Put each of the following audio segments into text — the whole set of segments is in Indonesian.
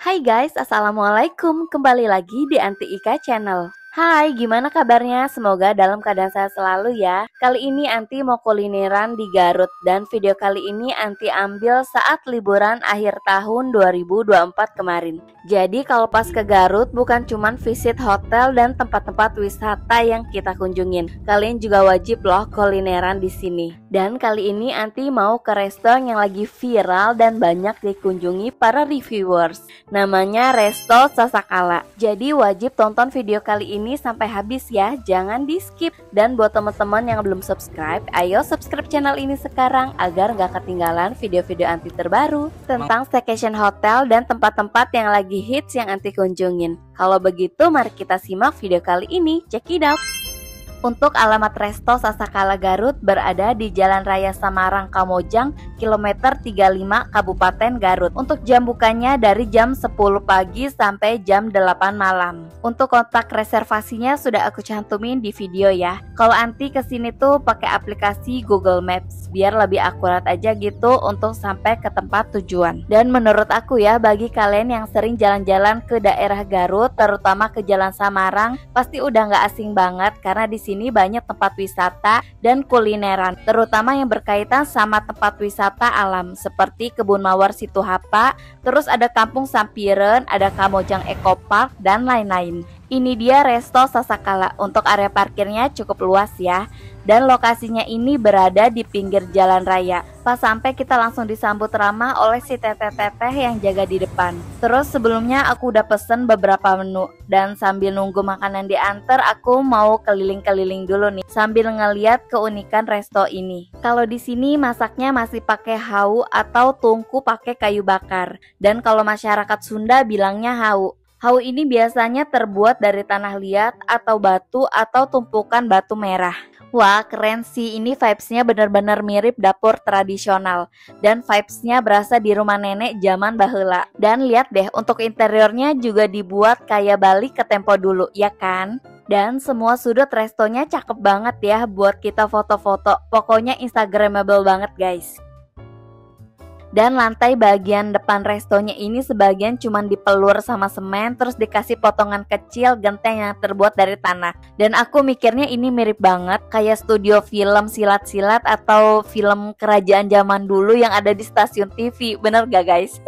Hai guys, assalamualaikum. Kembali lagi di Anti Ika Channel. Hai, gimana kabarnya? Semoga dalam keadaan sehat selalu ya. Kali ini Anti mau kulineran di Garut. Dan video kali ini Anti ambil saat liburan akhir tahun 2024 kemarin. Jadi kalau pas ke Garut bukan cuman visit hotel dan tempat-tempat wisata yang kita kunjungin. Kalian juga wajib loh kulineran di sini. Dan kali ini Anti mau ke resto yang lagi viral dan banyak dikunjungi para reviewers. Namanya Resto Sasakala. Jadi wajib tonton video kali ini sampai habis ya, jangan di skip. Dan buat teman-teman yang belum subscribe, ayo subscribe channel ini sekarang agar gak ketinggalan video-video Anti terbaru tentang staycation hotel dan tempat-tempat yang lagi hits yang Anti kunjungin. Kalau begitu mari kita simak video kali ini, check it out. Untuk alamat Resto Sasakala Garut berada di Jalan Raya Samarang Kamojang, kilometer 35 Kabupaten Garut. Untuk jam bukanya dari jam 10 pagi sampai jam 8 malam. Untuk kontak reservasinya sudah aku cantumin di video ya. Kalau Anti kesini tuh pakai aplikasi Google Maps biar lebih akurat aja gitu untuk sampai ke tempat tujuan. Dan menurut aku ya, bagi kalian yang sering jalan-jalan ke daerah Garut, terutama ke Jalan Samarang, pasti udah nggak asing banget karena di sini banyak tempat wisata dan kulineran, terutama yang berkaitan sama tempat wisata alam seperti Kebun Mawar Situhapa, terus ada Kampung Sampireun, ada Kamojang Eco Park dan lain-lain. Ini dia Resto Sasakala. Untuk area parkirnya cukup luas ya. Dan lokasinya ini berada di pinggir jalan raya. Pas sampai kita langsung disambut ramah oleh si teteh-teteh yang jaga di depan. Terus sebelumnya aku udah pesen beberapa menu. Dan sambil nunggu makanan diantar, aku mau keliling-keliling dulu nih sambil ngeliat keunikan resto ini. Kalau di sini masaknya masih pakai hau atau tungku pakai kayu bakar. Dan kalau masyarakat Sunda bilangnya hau. Hau ini biasanya terbuat dari tanah liat atau batu atau tumpukan batu merah. Wah keren sih, ini vibesnya bener-bener mirip dapur tradisional. Dan vibesnya berasa di rumah nenek zaman baheula. Dan lihat deh, untuk interiornya juga dibuat kayak balik ke tempo dulu, ya kan? Dan semua sudut restonya cakep banget ya buat kita foto-foto. Pokoknya instagramable banget guys. Dan lantai bagian depan restonya ini sebagian cuman dipelur sama semen, terus dikasih potongan kecil genteng yang terbuat dari tanah. Dan aku mikirnya ini mirip banget kayak studio film silat-silat atau film kerajaan zaman dulu yang ada di stasiun TV. Bener gak guys?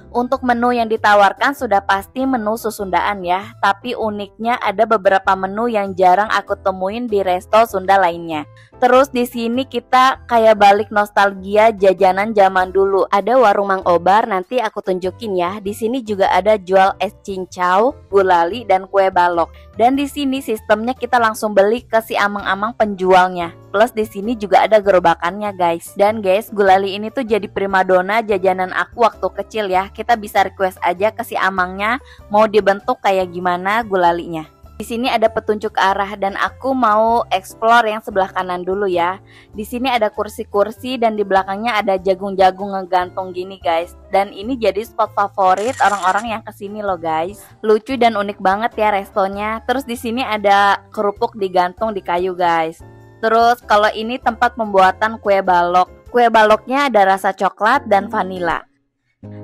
Untuk menu yang ditawarkan sudah pasti menu Susundaan ya. Tapi uniknya ada beberapa menu yang jarang aku temuin di resto Sunda lainnya. Terus di sini kita kayak balik nostalgia jajanan zaman dulu. Ada warung Mang Obar, nanti aku tunjukin ya. Di sini juga ada jual es cincau, gulali dan kue balok. Dan di sini sistemnya kita langsung beli ke si amang-amang penjualnya. Plus di sini juga ada gerobakannya guys. Dan guys, gulali ini tuh jadi primadona jajanan aku waktu kecil ya. Kita bisa request aja ke si amangnya mau dibentuk kayak gimana gulalinya. Di sini ada petunjuk arah dan aku mau explore yang sebelah kanan dulu ya. Di sini ada kursi-kursi dan di belakangnya ada jagung-jagung ngegantung gini guys. Dan ini jadi spot favorit orang-orang yang kesini loh guys. Lucu dan unik banget ya restonya. Terus di sini ada kerupuk digantung di kayu guys. Terus kalau ini tempat pembuatan kue balok. Kue baloknya ada rasa coklat dan vanila.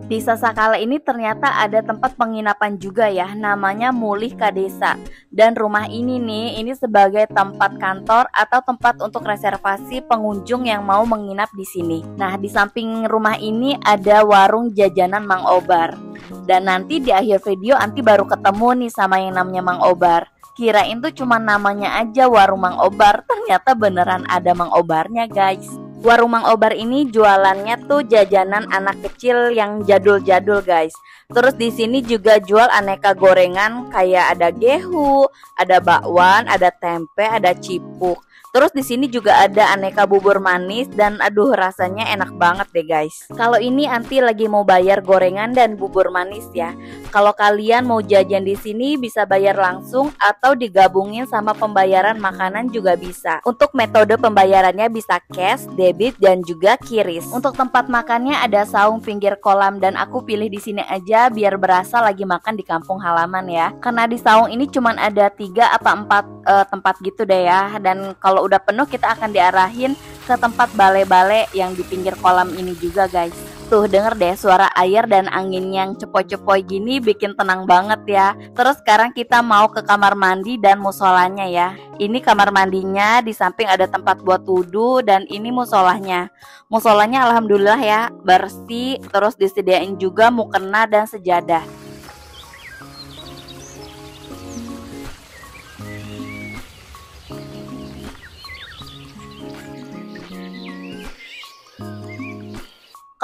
Di Sasakala ini ternyata ada tempat penginapan juga ya, namanya Mulih Kadesa. Dan rumah ini nih, ini sebagai tempat kantor atau tempat untuk reservasi pengunjung yang mau menginap di sini. Nah, di samping rumah ini ada warung jajanan Mang Obar. Dan nanti di akhir video Anti baru ketemu nih sama yang namanya Mang Obar. Kirain tuh cuma namanya aja warung Mang Obar, ternyata beneran ada Mang Obarnya guys. Warung Mang Obar ini jualannya tuh jajanan anak kecil yang jadul-jadul guys. Terus di sini juga jual aneka gorengan kayak ada gehu, ada bakwan, ada tempe, ada cipuk. Terus di sini juga ada aneka bubur manis dan aduh rasanya enak banget deh guys. Kalau ini Anti lagi mau bayar gorengan dan bubur manis ya. Kalau kalian mau jajan di sini bisa bayar langsung atau digabungin sama pembayaran makanan juga bisa. Untuk metode pembayarannya bisa cash, debit dan juga QRIS. Untuk tempat makannya ada saung pinggir kolam dan aku pilih di sini aja biar berasa lagi makan di kampung halaman ya. Karena di saung ini cuman ada 3 apa 4 tempat gitu deh ya. Dan kalau udah penuh kita akan diarahin ke tempat bale-bale yang di pinggir kolam ini juga guys. Tuh denger deh suara air dan angin yang cepoi-cepoi gini bikin tenang banget ya. Terus sekarang kita mau ke kamar mandi dan musolanya ya. Ini kamar mandinya, di samping ada tempat buat wudhu, dan ini musolahnya. Musolanya alhamdulillah ya bersih, terus disediain juga mukena dan sejadah.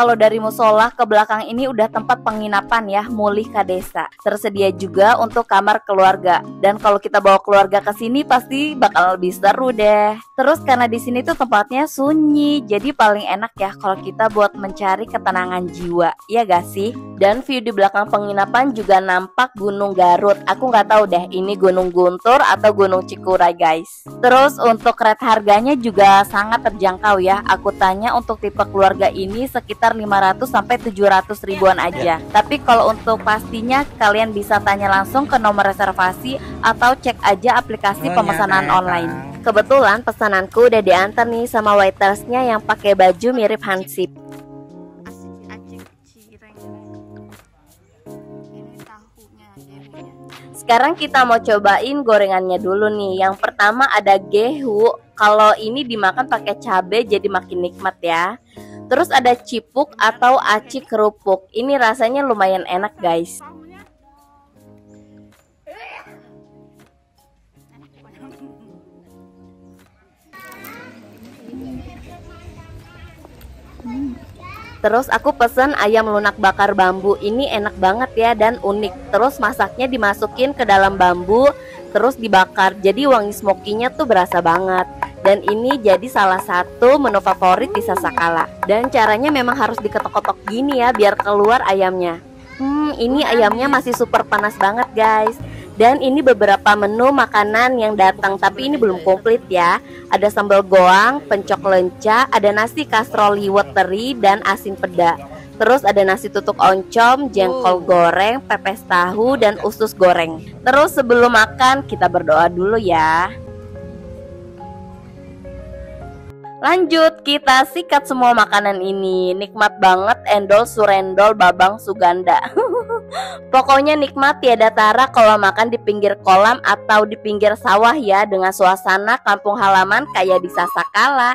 Kalau dari musola ke belakang ini udah tempat penginapan ya, Mulika Desa. Tersedia juga untuk kamar keluarga. Dan kalau kita bawa keluarga ke sini pasti bakal lebih seru deh. Terus karena di sini tuh tempatnya sunyi, jadi paling enak ya kalau kita buat mencari ketenangan jiwa, ya gak sih? Dan view di belakang penginapan juga nampak Gunung Garut. Aku nggak tahu deh ini Gunung Guntur atau Gunung Cikuray guys. Terus untuk rate harganya juga sangat terjangkau ya. Aku tanya untuk tipe keluarga ini sekitar 500 sampai 700 ribuan aja. Tapi kalau untuk pastinya kalian bisa tanya langsung ke nomor reservasi atau cek aja aplikasi pemesanan online. Kebetulan pesananku udah diantar nih sama waitersnya yang pakai baju mirip Hansip. Sekarang kita mau cobain gorengannya dulu nih. Yang pertama ada gehu. Kalau ini dimakan pakai cabai jadi makin nikmat ya. Terus ada cipuk atau aci kerupuk. Ini rasanya lumayan enak guys. Terus aku pesen ayam lunak bakar bambu. Ini enak banget ya dan unik. Terus masaknya dimasukin ke dalam bambu, terus dibakar. Jadi wangi smokinya tuh berasa banget. Dan ini jadi salah satu menu favorit di Sasakala. Dan caranya memang harus diketok-ketok gini ya biar keluar ayamnya. Ini ayamnya masih super panas banget guys. Dan ini beberapa menu makanan yang datang, tapi ini belum komplit ya. Ada sambal goang, pencok lenca, ada nasi kastrol liwet teri dan asin peda. Terus ada nasi tutuk oncom, jengkol goreng, pepes tahu, dan usus goreng. Terus sebelum makan kita berdoa dulu ya. Lanjut, kita sikat semua makanan ini. Nikmat banget endol surendol babang suganda. Pokoknya nikmat tiada tara kalau makan di pinggir kolam atau di pinggir sawah ya, dengan suasana kampung halaman kayak di Sasakala.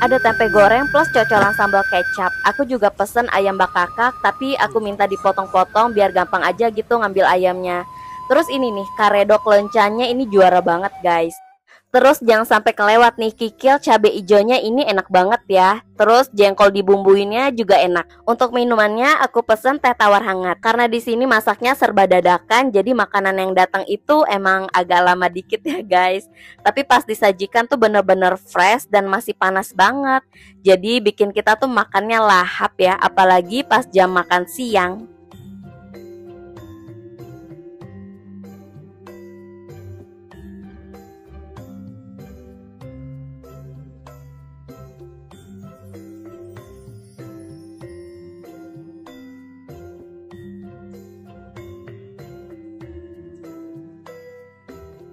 Ada tempe goreng plus cocolan sambal kecap. Aku juga pesen ayam bakakak, tapi aku minta dipotong-potong biar gampang aja gitu ngambil ayamnya. Terus ini nih, karedok lencanya ini juara banget guys. Terus jangan sampai kelewat nih kikil cabai ijonya, ini enak banget ya. Terus jengkol dibumbuinnya juga enak. Untuk minumannya aku pesen teh tawar hangat. Karena di sini masaknya serba dadakan, jadi makanan yang datang itu emang agak lama dikit ya guys. Tapi pas disajikan tuh bener-bener fresh dan masih panas banget. Jadi bikin kita tuh makannya lahap ya, apalagi pas jam makan siang.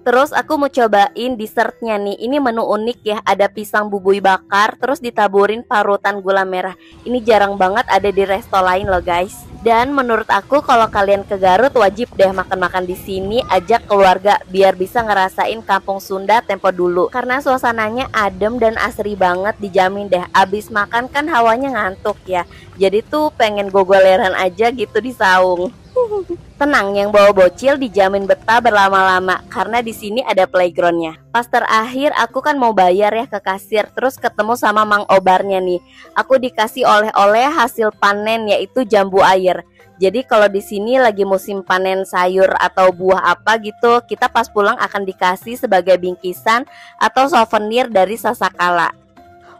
Terus aku mau cobain dessertnya nih. Ini menu unik ya, ada pisang bubui bakar terus ditaburin parutan gula merah. Ini jarang banget ada di resto lain loh guys. Dan menurut aku kalau kalian ke Garut wajib deh makan-makan di sini, ajak keluarga biar bisa ngerasain kampung Sunda tempo dulu. Karena suasananya adem dan asri banget, dijamin deh. Abis makan kan hawanya ngantuk ya. Jadi tuh pengen gogoleran aja gitu di saung. Tenang, yang bawa bocil dijamin betah berlama-lama karena di sini ada playgroundnya. Pas terakhir aku kan mau bayar ya ke kasir, terus ketemu sama Mang Obarnya nih. Aku dikasih oleh-oleh hasil panen yaitu jambu air. Jadi kalau di sini lagi musim panen sayur atau buah apa gitu, kita pas pulang akan dikasih sebagai bingkisan atau souvenir dari Sasakala.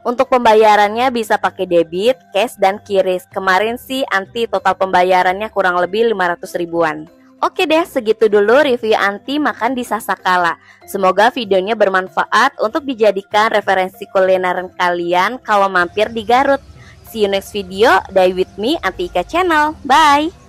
Untuk pembayarannya bisa pakai debit, cash, dan QRIS. Kemarin sih Anti total pembayarannya kurang lebih 500 ribuan. Oke deh, segitu dulu review Anti makan di Sasakala. Semoga videonya bermanfaat untuk dijadikan referensi kulineran kalian kalau mampir di Garut. See you next video, die with me, Anti Ika Channel. Bye!